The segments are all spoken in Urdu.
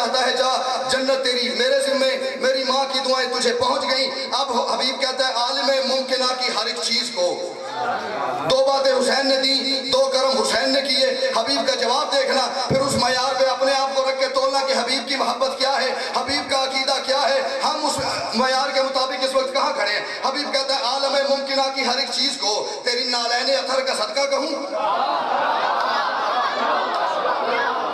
چاہتا ہے جا، جنت تیری میرے ذمے، میری ماں کی دعائیں تجھے پہنچ گئیں۔ اب حبیب کہتا ہے عالم ممکنہ کی ہر ایک چیز کو، دو باتیں حسین نے دی، دو کرم حسین نے کیے، حبیب کا جواب دیکھنا، پھر اس معیار پہ اپنے آپ کو رکھ کے تولنا کہ حبیب کی محبت کیا ہے، حبیب کا عقیدہ کیا ہے، ہم اس معیار کے مطابق اس وقت کہاں کھڑے ہیں۔ حبیب کہتا ہے عالم ممکنہ کی ہر ایک چیز کو تیری نالین اطہر کا صدقہ کہوں،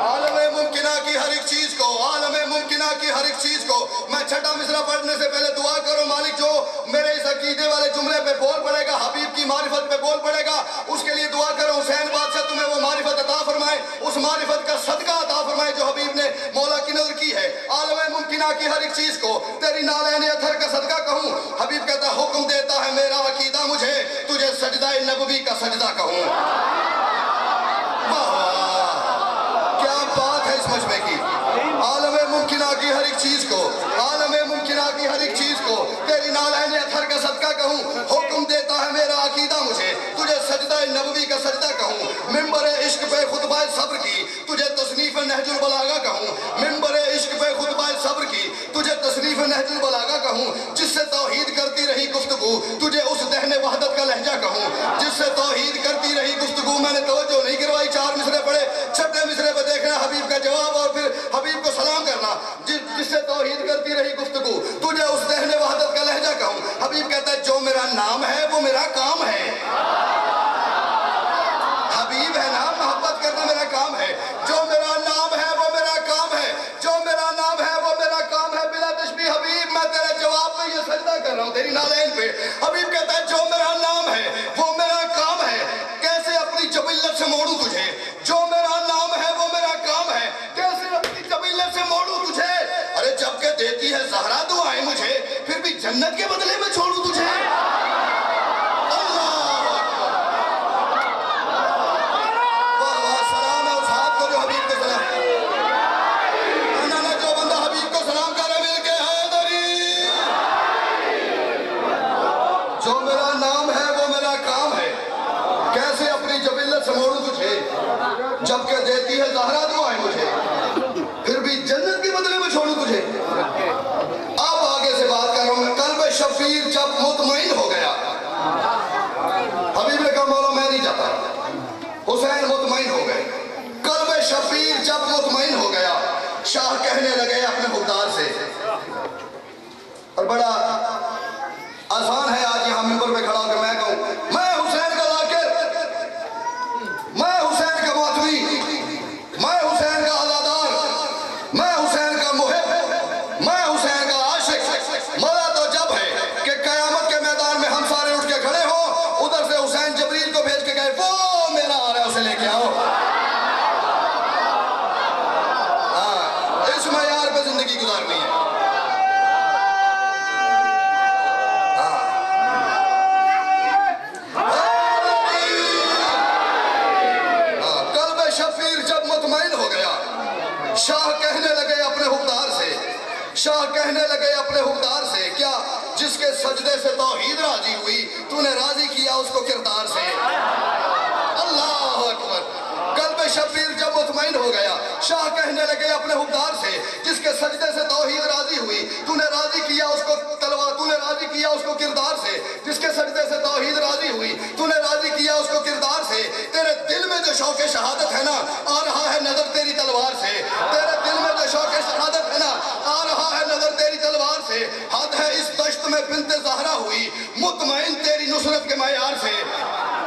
عالم ممکنہ کی ہر ایک چیز کو، عالم ممکنہ کی ہر ایک چیز کو۔ میں چھٹا مصرع پڑھنے سے پہلے دعا کرو مالک جو میرے اس عقیدے والے جملے پہ بول پڑے گا، حبیب کی معرفت پہ بول پڑے گا، اس کے لیے دعا کرو حسین بادشاہ تمہیں وہ معرفت عطا فرمائے، اس معرفت کا صدقہ عطا فرمائے جو حبیب نے مولا کی نظر کی ہے۔ عالم ممکنہ کی ہر ایک چیز کو تیری نالین اطہر کا صدقہ کہوں۔ حبیب کہتا ہے حکم دیتا ہے میرا عقیدہ مجھے تجھے سجدہ نبوی کا سجدہ کہوں۔ کیا بات ہے اس مجمع کی، عالم ممکنہ کی ہر ایک چیز کو، عالم ممکنہ کی ہر ایک چیز کو تیری نالین اطہر کا صدقہ کہوں۔ حکم دیتا ہے میرا عقیدہ مجھے تجھے سجدہ نبوی کا سجدہ کہوں۔ ممبر عشق پہ خطبہ صبر کی تجھے تصنیف نہج البلاغہ کہوں، ممبر عشق پہ خطبہ صبر کی تجھے تصنیف نہج البلاغہ کہوں۔ جس سے توحید کرتی رہی گفتگو تجھے اس دہن وحدت کا لہجہ کہوں، جس سے توحید کرتی رہی گفتگو۔ میں نے توجہ نہیں کروائی، 4 مصرے پڑھے، چھٹے مصرے پہ دیکھنا حبیب کا جواب اور پھر حبیب کو سلام کرنا۔ جس سے توحید کرتی رہی گفتگو تجھے اس دہن وحدت کا لہجہ کہوں۔ حبیب کہتا ہے جو میرا نام ہے وہ میرا کام ہے، حبیب ہے نا، محبت کرنا میرا کام ہے، جو میرا نام ہے وہ میرا کام ہے، جو میرا نام ہے وہ میرا کام ہے۔ بلا تشبیہ حبیب میں تیرے جواب پہ یہ سجدہ کر رہا ہوں تیری نالین پہ۔ حبیب کہتا ہے جو میرا نام ہے وہ میرا کام ہے، کیسے اپنی جبلت سے موڑوں تجھے، جو میرا نام ہے وہ میرا کام ہے، کیسے اپنی جبلت سے موڑوں تجھے۔ ارے جب کہ دیتی ہے زہرا دعائیں مجھے پھر بھی جنت کے بدلے میں چھوڑوں تجھے۔ جب کہ دیتی ہے زہرا دعائیں مجھے پھر بھی جنت کے بدلے میں چھوڑوں تجھے۔ اب آگے سے بات کر رہا ہوں میں۔ قلب شفیر جب مطمئن ہو گیا، حبیب نے کہا مولا میں نہیں جاتا، حسین مطمئن ہو گئے۔ قلب شفیر جب مطمئن ہو گیا، شاہ کہنے لگے اپنے مختار سے، اور بڑا آسان ہے آج یہاں ممبر پہ کھڑا ہو کے میں کہوں میں حسین کا ذاکر، میں حسین کا معتوی، میں حسین کا عزادار، میں حسین کا محب، میں حسین کا عاشق۔ مزہ تو جب ہے کہ قیامت کے میدان میں ہم سارے اٹھ کے کھڑے ہوں، ادھر سے حسین جبریل کو بھیج کے گئے وہ میرا آ رہا ہے اسے لے کے آؤ۔ اس معیار پہ زندگی گزارنی ہے۔ شاہ کہنے لگے اپنے حکمدار سے، شاہ کہنے لگے اپنے حکمدار سے، کیا جس کے سجدے سے توحید راضی ہوئی تو نے راضی کیا اس کو کردار سے۔ اللہ اکبر۔ قلب شفیر جب مطمئن ہو گیا، شاہ کہنے لگے اپنے حکمدار سے، جس کے سجدے سے توحید راضی ہوئی تو نے راضی کیا اس کو تلوار، تو نے راضی کیا اس کو کردار سے، جس کے سجدے سے توحید راضی ہوئی تو نے راضی کیا اس کو کردار سے۔ تیرے دل میں جو شوق شہادت ہے نا آ رہا ہے نظر تیری تلوار سے، تیرے دل میں جو شوق شہادت ہے نا آ رہا ہے نظر تیری تلوار سے۔ حد ہے اس دشت میں بنت زہرا ہوئی مطمئن تیری نصرت کے معیار سے،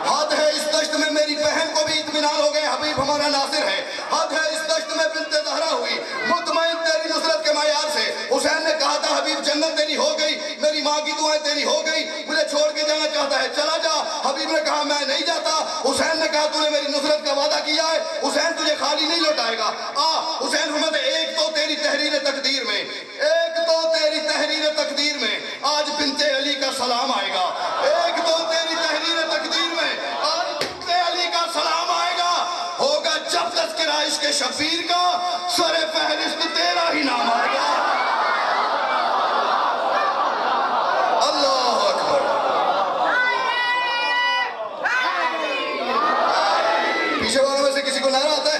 حد ہے اس دشت میں میری بہن کو بھی اطمینان ہو گئے حبیب ہمارا ناصر ہے، حد ہے اس دشت میں بنت زہرا ہوئی مطمئن تیری نصرت کے معیار سے۔ حسین نے کہا تھا حبیب جنت تیری ہو گئی، میری ماں کی دعائیں تیری ہو گئی، مجھے چھوڑ کے جانا چاہتا ہے چلا جا۔ حبیب نے کہا میں نہیں جاتا۔ حسین نے کہا تو نے میری نصرت کا وعدہ کیا ہے، حسین تجھے خالی نہیں لوٹائے گا۔ حسین فرماتے ایک تو تیری تحریر تقدیر میں، ایک تو تیری تحریر تقدیر میں آج بنت علی کا سلام آئے گا، ایک تو تیری تحریر تقدیر میں آج بنت علی کا سلام آئے گا۔ ہوگا جب تذکرہ عشق شفیر کا سر فہرست تیرا ہی نام آئے گا۔ اللہ اکبر۔ پیچھے والوں میں سے کسی کو نعرہ آتا ہے؟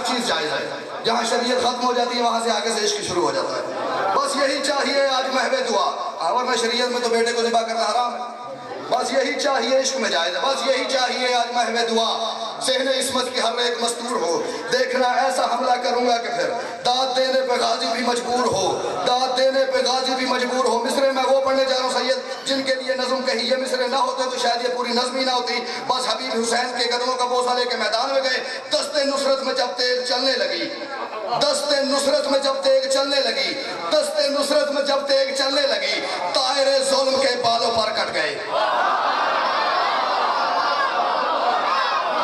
ہر چیز جائز ہے. جہاں شریعت ختم ہو جاتی ہے وہاں سے آگے سے عشق شروع ہو جاتا ہے. بس یہی چاہیے آج محو دعا. ورنہ شریعت میں تو بیٹے کو ذبح کرنا حرام ہے. بس یہی چاہیے عشق میں جائز ہے. بس یہی چاہیے آج محو دعا. ذہن عصمت کی ہر ایک مستور ہو. دیکھنا ایسا حملہ کروں گا کہ پھر داد دینے پہ غازی بھی مجبور ہو. داد دینے پہ غازی بھی مجبور ہو. مصرے میں وہ پڑھنے جا رہا ہوں سید جن کے لیے نظم کہی. یہ مصرے نہ ہوتے تو شاید یہ پوری نظم ہی نہ ہوتی. بس حبیب حسین کے قدموں کا بوسہ لے کے میدان میں گئے. دست نصرت میں جب تیغ چلنے لگی, دست نصرت میں جب تیغ چلنے لگی, دست نصرت میں جب تیغ چلنے لگی, طائر ظلم کے بالوں پر کٹ گئے.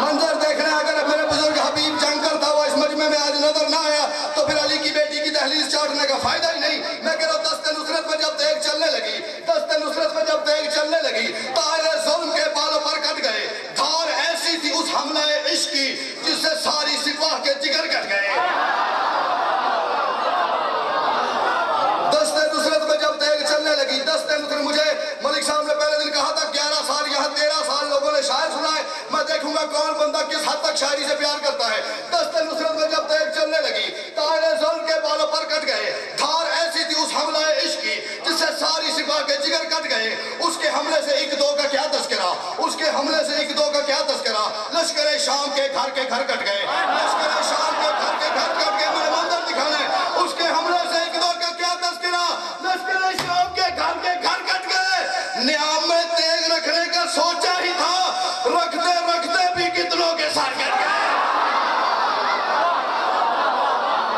منظر دیکھنا ہے. اگر میرے بزرگ حبیب جنگ کرتا ہوا اس مجمع میں آج نظر نہ آیا تو پھر علی کی بیٹی کی دہلیز چاٹنے کا فائدہ ہی نہیں. میں کہہ رہا ہوں دست نصرت میں جب تیغ چلنے لگی, دست نصرت میں جب تیغ چلنے لگی, طائر ظلم کے بالوں پر کٹ گئے. دھار ایسی تھی اس حملہ عشق کی جس سے ساری سپاہ کے جگر کٹ گئے. دست نصرت میں جب تیغ چلنے لگی, دست نصرت. مجھے ملک صاحب نے پہلے دن کہا تھا 11 سال یہاں 13 سال لوگوں نے شاعر سنا ہے, میں دیکھوں گا کون بندہ کس حد تک شاعری سے پیار کرتا ہے. دست نصرت میں جب تیغ چلنے لگی, طائر ظلم کے بالوں پر کٹ گئے. دھار ایسی تھی اس حملہ عشق کی جس سے ساری سپاہ کے جگر کٹ گئے. اس کے حملے سے ایک دو کا کیا تذکرہ, اس کے حملے سے ایک دو کا کیا تذکرہ. لشکر شام کے گھر کٹ گئے. لشکر شام کے گھر کٹ گئے. مجھے منظر دکھانا ہے. اس کے حملے سے ایک دو کا کیا تذکرہ. لشکر شام کے گھر کٹ گئے. نیام میں تیغ رکھنے کا سوچا ہی تھا, رکھتے رکھتے بھی کتنوں کے سر کٹ گئے.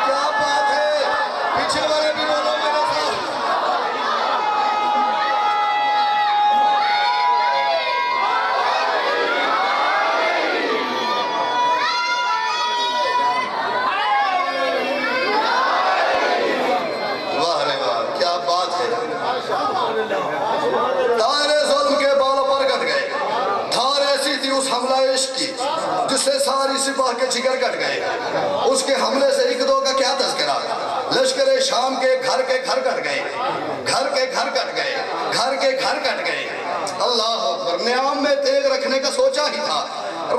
کیا بات ہے. پیچھے والے بھی بولو میرے ساتھ. واہ رے واہ, کیا بات ہے. طائر ظلم کے بالوں پر کٹ گئے. دھار ایسی تھی اس حملہ عشق کی جس سے ساری سپاہ کے جگر کٹ گئے. اس کے حملے سے ایک دو کا کیا تذکرہ. لشکر شام کے گھر کٹ گئے. گھر کے گھر کٹ گئے. گھر کے گھر کٹ گئے. اللہ اکبر. نیام میں تیغ رکھنے کا سوچا ہی تھا,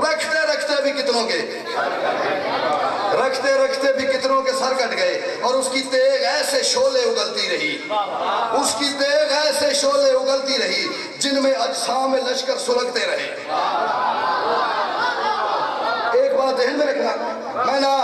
رکھتے رکھتے بھی کتنوں کے, رکھتے رکھتے بھی کتنوں کے سر کٹ گئے. اور اس کی تیغ ایسے شعلے اگلتی رہی, اس کی تیغ ایسے شعلے اگلتی رہی جن میں اجسام لشکر سلگتے رہے. ایک بات ذہن میں رکھنا, میں نہ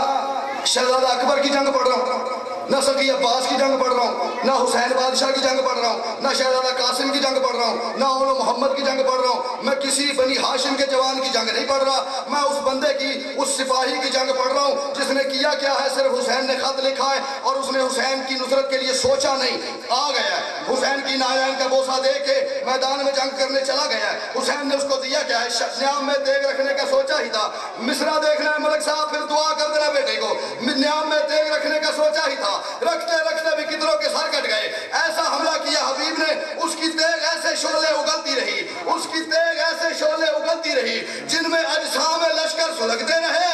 شہزادہ اکبر کی جنگ پڑھ رہا ہوں, نہ سکی عباس کی جنگ پڑھ رہا ہوں, نہ حسین بادشاہ کی جنگ پڑھ رہا ہوں, نہ شہزادہ قاسم کی جنگ پڑھ رہا ہوں, نہ اولو محمد کی جنگ پڑھ رہا ہوں. میں کسی بنی ہاشم کے جوان کی جنگ نہیں پڑھ رہا. میں اس بندے کی, اس سپاہی کی جنگ پڑھ رہا ہوں جس نے کیا کیا ہے. صرف حسین نے خط لکھا ہے اور اس نے حسین کی نصرت کے لیے سوچا نہیں, آ گیا ہے. حسین کی نائن کا بوسہ دے کے میدان میں جنگ کرنے چلا گیا ہے. حسین نے اس کو دیا کیا ہے, نیام میں تیغ رکھنے کا سوچا ہی تھا. مصرع دیکھنا ہے ملک صاحب, پھر دعا کر دینا بیٹے کو. نیام میں تیغ رکھنے کا سوچا ہی تھا, رکھتے رکھتے بھی کتنوں کے سر کٹ گئے. ایسا حملہ کیا حبیب نے, اس کی تیغ ایسے شعلے اگلتی رہی, اس کی تیغ ایسے شعلے اگلتی رہی جن میں اجسام لشکر سلگتے رہے.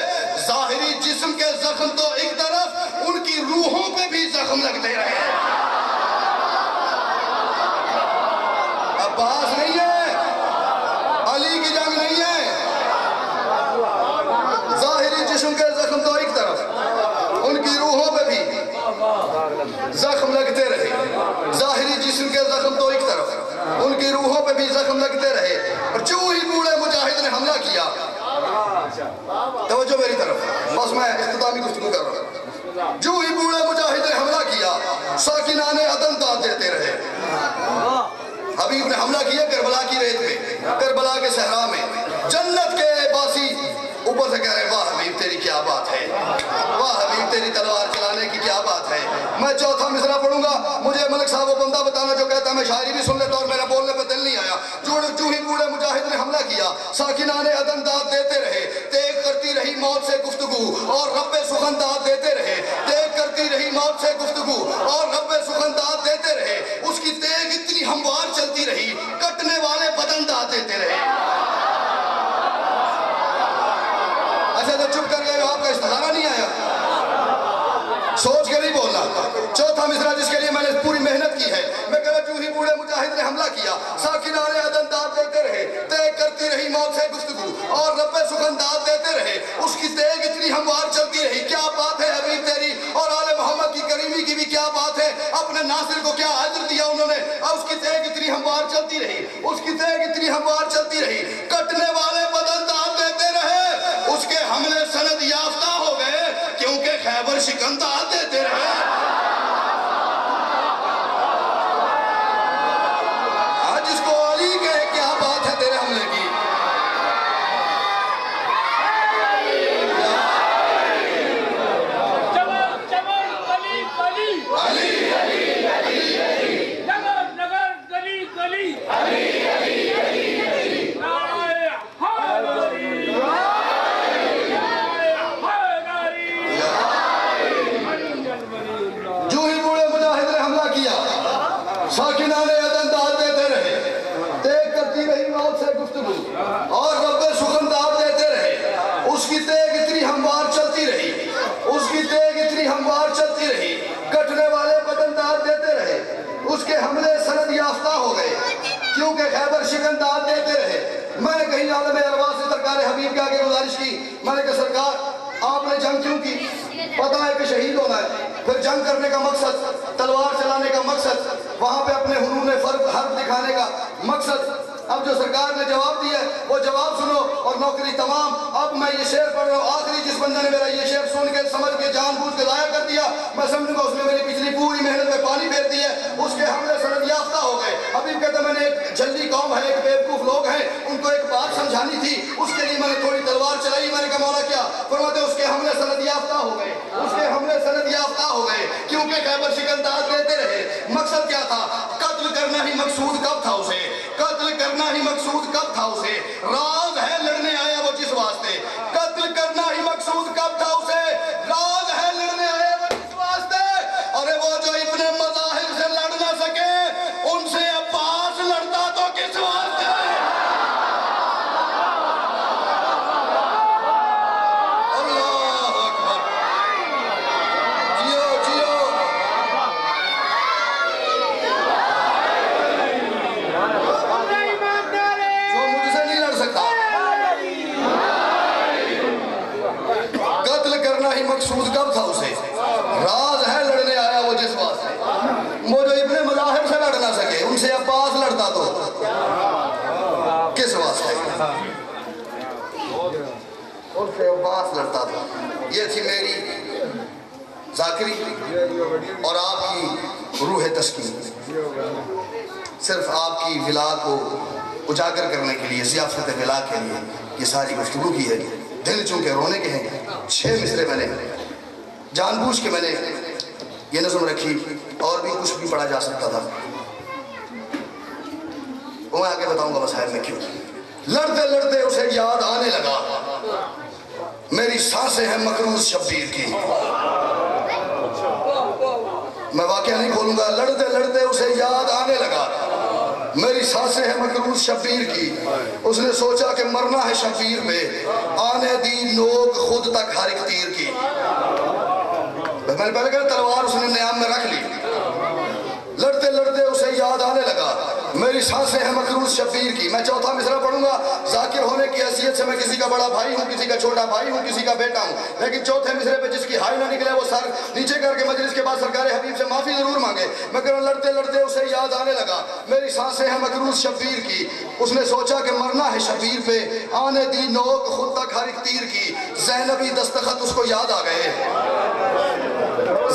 ظاہری جسم کے زخم تو ایک طرف, ان کی روحوں پہ بھی زخم لگتے رہے. عباس نہیں ہے, علی کی جنگ نہیں ہے. ظاہری جسم کے زخم تو ایک طرف, ان کی روحوں پہ بھی زخم لگتے رہے. ظاہری جسم کے زخم تو ایک طرف, ان کی روحوں پہ بھی زخم لگتے رہے. اور جو ہی بوڑھے مجاہد نے حملہ کیا, توجہ میری طرف, بس میں اختتامی گفتگو کر رہا ہوں. جو ہی بوڑھے مجاہد نے حملہ کیا, ساکنان عدن داد دیتے رہے. حبیب نے حملہ کیا کربلا کی ریت پہ, کربلا کے صحرا میں. جنت کے باسی اوپر سے کہہ رہے ہیں, واہ حبیب تیری کیا بات ہے, واہ حبیب تیری تلوار چلانے کی کیا بات ہے. میں چوتھا مصرع پڑھوں گا. مجھے ملک صاحب وہ بندہ بتانا جو کہتا ہے میں شاعری بھی سن لیتا اور میرا بولنے پہ دل نہیں آیا. جو ہی بوڑھے مجاہد نے حملہ کیا, ساکنان عدن داد دیتے رہے. تیغ کرتی رہی موت سے گفتگو اور رب سخن داد دیتے رہے. تیغ کرتی رہی موت سے گفتگو اور رب سخن داد دیتے رہے. اس کی تیغ اتنی ہموار چلتی رہی, کٹنے والے بدن داد دیتے رہے. اچھا تو چپ کر گئے, آپ کا استخارہ نہیں آیا, سوچ کے نہیں بولنا. چوتھا مصرع جس کے لیے میں نے پوری محنت کی ہے, میں کہہ رہا جو ہی بوڑھے مجاہد نے حملہ کیا, ساکنان عدن داد دیتے رہے. طے کرتی رہی موت سے گفتگو اور رب سخندات دیتے رہے، اس کی تیغ اتنی ہموار چلتی رہی. کیا بات ہے حبیب تیری اور آل محمد کی کریمی کی بھی کیا بات ہے. اپنے ناصر کو کیا عذر دیا انہوں نے، اور اس کی تیغ اتنی ہموار چلتی رہی، اس کی تیغ اتنی ہموار چلتی رہی. کٹنے والے بدن داد دیتے رہے، اس کے حملے سند یافتہ ہو گئے کیونکہ خیبر شکن داد دیتے رہے. آج اس کو علی کہے کیا بات ہے تیرے حملے کی. جو ہی بوڑھے مجاہد نے حملہ کیا، ساکنان عدن داد دیتے رہے، تیغ کرتی رہی موت سے گفتگو اور رب سخن داد دیتے رہے. اس کی تیغ اتنی ہموار چلتی رہی، اس کی تیغ اتنی ہموار چلتی رہی. کٹنے والے بدن داد دیتے رہے، اس کے حملے سند یافتہ ہو گئے کیونکہ خیبر شکن داد دیتے رہے. میں نے کہیں عالم ارواح سے سرکار حبیب کے آگے گزارش کی، میں نے کہا سرکار آپ نے جنگ کیوں کی؟ پتہ ہے کہ شہید ہونا ہے. پھر جنگ کرنے کا مقصد، تلوار چلانے کا مقصد، وہاں پہ اپنے حنون حرب دکھانے کا مقصد. اب جو سرکار نے جواب دیا ہے وہ جواب سنو اور نوکری تمام. اب میں یہ شعر پڑھ رہا ہوں، آخری جس بندے نے میرا یہ شعر سن کے سمجھ کے جان بوجھ کے ضائع کر دیا، میں سمجھوں گا اس نے میری پچھلی پوری محنت میں پانی پھیر دی ہے. اس کے حملے سند یافتہ ہو گئے. حبیب کہتے ہیں میں نے ایک جلدی قوم ہے، ایک بیوقوف لوگ ہیں، ان کو ایک بات سمجھانی تھی، اس کے لیے میں نے تھوڑی تلوار چلائی. میں نے کہا مولا کیا؟ فرماتے ہیں اس کے حملے سند یافتہ ہو گئے، اس کے حملے سند یافتہ ہو گئے کیونکہ خیبر شکن داد دیتے رہے. مقصد کیا تھا؟ قتل کرنا ہی مقصود کب تھا اسے، قتل کرنا ہی مقصود کب تھا اسے. راز ہے لڑنے آیا وہ جس واسطے، قتل کرنا ہی مقصود کب تھا اسے. راز ہے لڑنے آیا وہ جس واسطے. ارے وہ جو ابن مظاہر سے لڑ نہ سکے ان سے عباس لڑتا تو کس واسطے. اللہ اکبر. جیو جیو. جو مجھ سے نہیں لڑ سکتا. قتل کرنا ہی مقصود کب تھا اسے. راز ہے لڑنے آیا وہ جس واسطے. وہ جو ابن مظاہر سے لڑ نہ سکے ان سے عباس لڑتا تو کس واسطے. ان سے عباس لڑتا تھا. یہ تھی میری ذاکری اور آپ کی روح تسکین. صرف آپ کی ولا کو اجاگر کرنے کے لیے، ضیافت ولا کے لیے یہ ساری گفتگو کی ہے. دل چونکہ رونے کے ہیں. 6 مصرے میں نے جان بوجھ کے میں نے یہ نظم رکھی، اور بھی کچھ بھی پڑھا جا سکتا تھا، وہ میں آگے بتاؤں گا مسائل میں کیوں. لڑتے لڑتے اسے یاد آنے لگا میری سانسیں ہیں مکروز شبیر کی. میں واقعہ نہیں کھولوں گا. لڑتے لڑتے اسے یاد آنے لگا میری سانسیں ہیں مکروز شبیر کی. اس نے سوچا کہ مرنا ہے شبیر پہ، آنے دی نوک خود تک ہر ایک تیر کی. میں نے پہلے کہا تلوار اس نے نیام میں رکھ لی. لڑتے لڑتے اسے یاد آنے لگا میری سانسیں ہیں مکروز شبیر کی. میں چوتھا مصرع پڑھوں گا. ذاکر ہونے کی حیثیت سے میں کسی کا بڑا بھائی ہوں، کسی کا چھوٹا بھائی ہوں، کسی کا بیٹا ہوں، لیکن چوتھے مصرے پہ جس کی ہائی نہ نکلے وہ سر نیچے کر کے مجلس کے بعد سرکار حبیب سے معافی ضرور مانگے. میں کہہ رہا ہوں لڑتے لڑتے اسے یاد آنے لگا میری سانسیں ہیں مکروز شبیر کی. اس نے سوچا کہ مرنا ہے شبیر پہ، آنے دی نوک خود تک ہر ایک تیر کی. زینبی دستخط اس کو یاد آ گئے،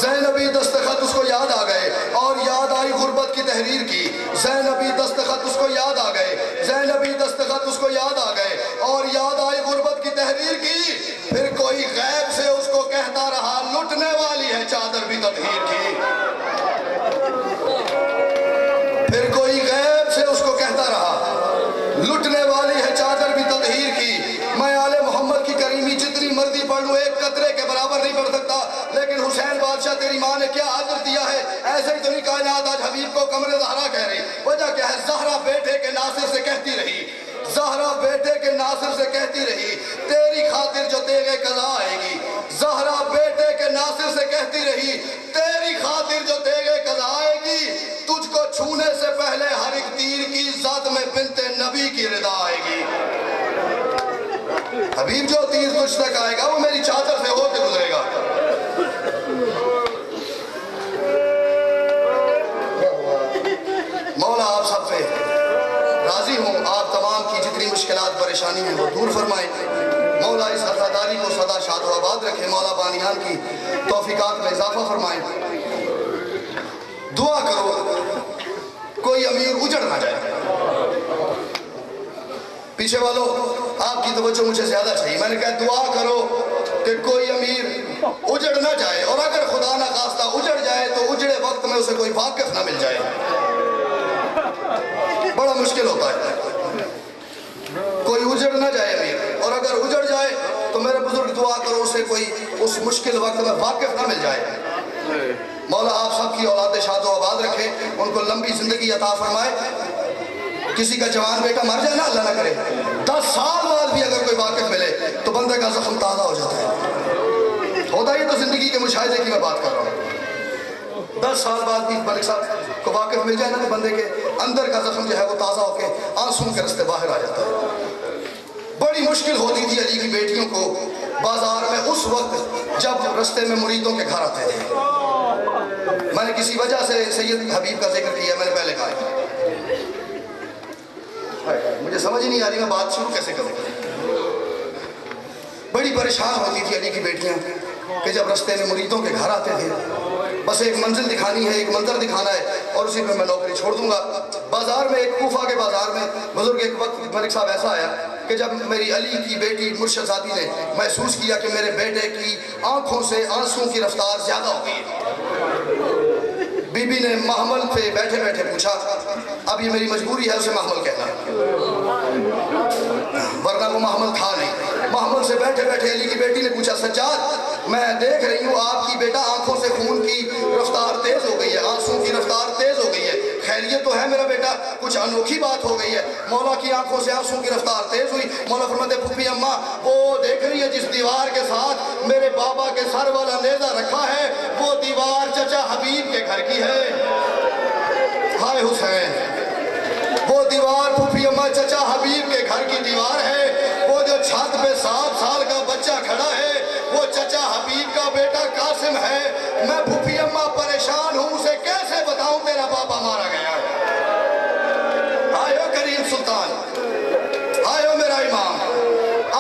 زینبی دستخط اس کو یاد آ گئے، اور یاد آئی غربت کی تحریر کی. زینبی دستخط اس کو یاد آ گئے، زینبی دستخط اس کو یاد آ گئے، اور یاد آئی غربت کی تحریر کی. پھر کوئی غیب سے اس کو کہتا رہا لٹنے والی ہے چادر بھی تطہیر کی. پھر کوئی غیب سے اس کو کہتا رہا لٹنے والی ہے چادر بھی تطہیر کی. میں آل محمد کی کریمی جتنی مرضی پڑھ لوں ایک قطرے کے برابر نہیں پڑھ سکتا، لیکن حسین بادشاہ تیری ماں نے کیا عذر دیا ہے. ایسے ہی تو نہیں کائنات آج حبیب کو قمر زہرا کہہ رہی. وجہ کیا ہے؟ زہرا بیٹے کے ناصر سے کہتی رہی، زہرا بیٹے کے ناصر سے کہتی رہی تیری خاطر جو تیغ قضا آئے گی. زہرا بیٹے کے ناصر سے کہتی رہی تیری خاطر جو تیغ قضا آئے گی. تجھ کو چھونے سے پہلے ہر ایک تیر کی ذات میں بنت نبی کی رضا آئے گی. حبیب جو تیر تجھ تک آئے گا وہ میری چادر سے ہو کے گزرے گا. مولا آپ سب پہ راضی ہوں, آپ تمام کی جتنی مشکلات پریشانی ہیں وہ دور فرمائیں. مولا اس عزاداری کو سدا شاد و آباد رکھے. مولا بانیان کی توفیقات میں اضافہ فرمائیں. دعا کرو کوئی امیر اجڑ نہ جائے. پیچھے والوں آپ کی توجہ مجھے زیادہ چاہیے. میں نے کہا دعا کرو کہ کوئی امیر اجڑ نہ جائے, اور اگر خدا نہ خواستہ اجڑ جائے تو اجڑے وقت میں اسے کوئی واقف نہ مل جائے. بڑا مشکل ہوتا ہے. کوئی اجڑ نہ جائے امیر, اور اگر اجڑ جائے تو میرے بزرگ دعا کرو اسے کوئی اس مشکل وقت میں واقف نہ مل جائے. مولا آپ سب کی اولاد شاد و آباد رکھے, ان کو لمبی زندگی عطا فرمائے. کسی کا جوان بیٹا مر جائے نا, اللہ نہ کرے, 10 سال بعد بھی اگر کوئی واقف ملے تو بندے کا زخم تازہ ہو جاتا ہے. ہوتا ہی تو زندگی کے مشاہدے کی میں بات کر رہا ہوں. 10 سال بعد بھی ملک صاحب کو واقف مل جائے نا تو بندے کے اندر کا زخم جو ہے وہ تازہ ہو کے آنسوں کے رستے باہر آ جاتا ہے. بڑی مشکل ہوتی تھی علی کی بیٹیوں کو بازار میں اس وقت جب رستے میں مریدوں کے گھر آتے تھے. میں نے کسی وجہ سے سید حبیب کا ذکر کیا, میں نے پہلے کہا, مجھے سمجھ ہی نہیں آ رہی میں بات شروع کیسے کروں. بڑی پریشان ہوتی تھی علی کی بیٹیاں کہ جب رستے میں مریدوں کے گھر آتے تھے, بس ایک منزل دکھانی ہے, ایک منظر دکھانا ہے, اور اسی پہ میں نوکری چھوڑ دوں گا. بازار میں ایک کوفہ کے بازار میں بزرگ ایک وقت ملک صاحب ایسا آیا کہ جب میری علی کی بیٹی مرشد زادی نے محسوس کیا کہ میرے بیٹے کی آنکھوں سے آنسوں کی رفتار زیادہ ہو گئی, بی بی نے محمل پہ بیٹھے بیٹھے پوچھا, اب یہ میری مجبوری ہے اسے محمل کہنا, ورنہ وہ محمل تھا نہیں. محمل سے بیٹھے بیٹھے علی کی بیٹی نے پوچھا, سجاد میں دیکھ رہی ہوں آپ کی بیٹا آنکھوں سے خون کی رفتار تیز ہو گئی ہے, آنسوں کی رفتار تیز ہو گئی ہے, خیریت تو ہے میرا بیٹا, کچھ انوکھی بات ہو گئی ہے. مولا کی آنکھوں سے آنسوں کی رفتار تیز ہوئی. مولا فرماتے پھوپھی اماں وہ دیکھ رہی ہے جس دیوار کے ساتھ میرے بابا کے سر والا نیزہ رکھا ہے, وہ دیوار چچا حبیب کے گھر کی ہے. ہائے حسین, وہ دیوار پھوپھی اماں چچا حبیب کے گھر کی دیوار ہے. وہ جو چھت پہ 7 سال کا بچہ کھڑا ہے وہ چچا حبیب کا بیٹا قاسم ہے. میں پھوپھی اماں پریشان ہوں, اسے کیسے بتاؤں تیرا بابا مارا گیا ہے. آئے ہو کریم سلطان, آئے ہو میرا امام,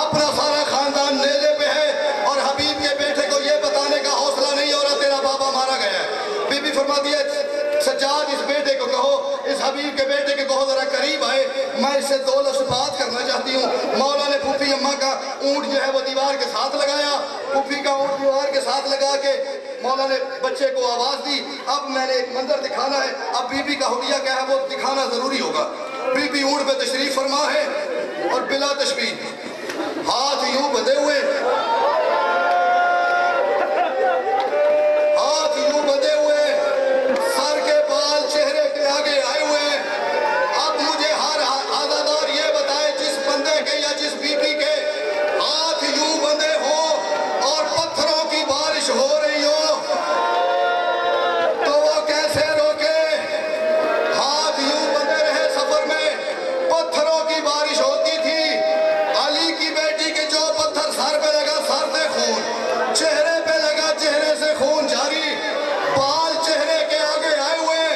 اپنا سارا خاندان نیزے پہ ہے اور حبیب کے بیٹے کو یہ بتانے کا حوصلہ نہیں ہو رہا تیرا بابا مارا گیا ہے. بی بی فرماتی ہے سجاد اس بیٹے کو کہو, اس حبیب کے بیٹے کے کہو ذرا قریب آئے, میں اس سے 2 لفظ بات کرنا چاہتی ہوں. مولا نے پھوپھی اماں کا اونٹ جو ہے وہ دیوار کے ساتھ لگایا, پھوپھی کا اونٹ دیوار کے ساتھ لگا کے مولا نے بچے کو آواز دی. اب میں نے ایک منظر دکھانا ہے, اب بی بی کا حلیہ کیا ہے وہ دکھانا ضروری ہوگا. بی بی اونٹ پہ تشریف فرما ہے اور بلا تشبیہ ہاتھ یوں بدے ہوئے, ہاتھ یوں بدے ہوئے, سر کے بال چہرے کے آگے آئے ہوئے. اب مجھے ہر عزادار یہ بتائے جس بندے کے یا جس بی بی کے ہاتھ یوں بندے ہوں اور پتھروں کی بارش ہو رہی ہو تو وہ کیسے روکے. ہاتھ یوں بندے رہے سفر میں, پتھروں کی بارش ہوتی تھی. علی کی بیٹی کے جو پتھر سر پہ لگا سر سے خون, چہرے پہ لگا چہرے سے خون جاری, بال چہرے کے آگے آئے ہوئے,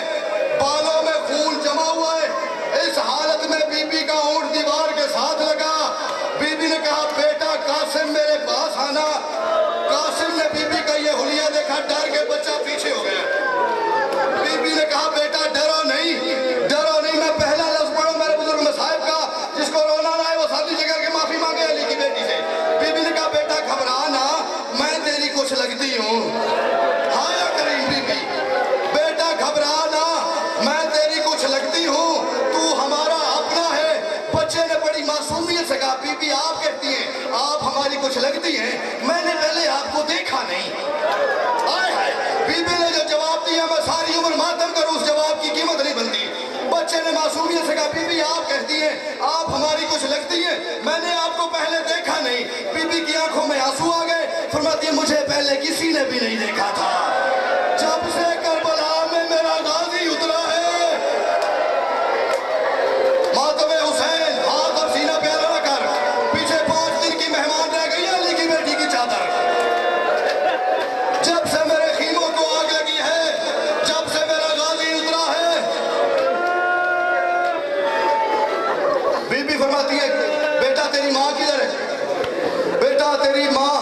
بالوں میں خون جمع ہوا ہے. اس حالت میں بی بی کا اونٹ دیوار کے ساتھ لگا. بی بی نے کہا بیٹا قاسم میرے پاس آنا. قاسم نے بی بی کا یہ حلیہ دیکھا, ڈر کے بچہ پیچھے ہو گیا. بی بی نے کہا بیٹا ڈرو نہیں, ڈرو نہیں. میں پہلا لفظ پڑھوں میرے بزرگ مصاحب کا, جس کو رونا نہ آئے وہ ساتھ نیچے کر کے معافی مانگے علی کی بیٹی سے. بی بی نے کہا بیٹا گھبرا نہ, میں تیری کچھ لگتی ہوں. ہاں کریم بی بی, بیٹا گھبرا نہ, میں تیری کچھ لگتی ہوں, تو ہمارا اپنا ہے. بچے نے بڑی معصومیت سے کہا بی بی آپ کہتی ہیں آپ ہماری کچھ لگتی ہیں, میں نے پہلے آپ کو دیکھا نہیں. آئے ہائے, بی بی نے جو جواب دیا میں ساری عمر ماتم کروں اس جواب کی قیمت نہیں بنتی. بچے نے معصومیت سے کہا بی بی آپ کہتی ہیں آپ ہماری کچھ لگتی ہیں, میں نے آپ کو پہلے دیکھا نہیں. بی بی کی آنکھوں میں آنسو آ گئے, فرماتی ہے مجھے پہلے کسی نے بھی نہیں دیکھا تھا. جب سے کربلا میں میرا غازی اترا ہے تیری ماں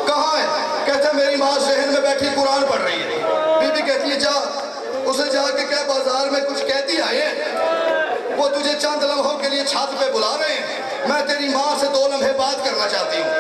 کہاں ہے؟ کہتا ہے میری ماں ذہن میں بیٹھی قرآن پڑھ رہی ہے۔ بی بی کہتی ہے جا اسے جا کے کہہ بازار میں کچھ کہتی آئے ہیں، وہ تجھے چند لمحوں کے لیے چھت پہ بلا رہے ہیں، میں تیری ماں سے 2 لمحے بات کرنا چاہتی ہوں۔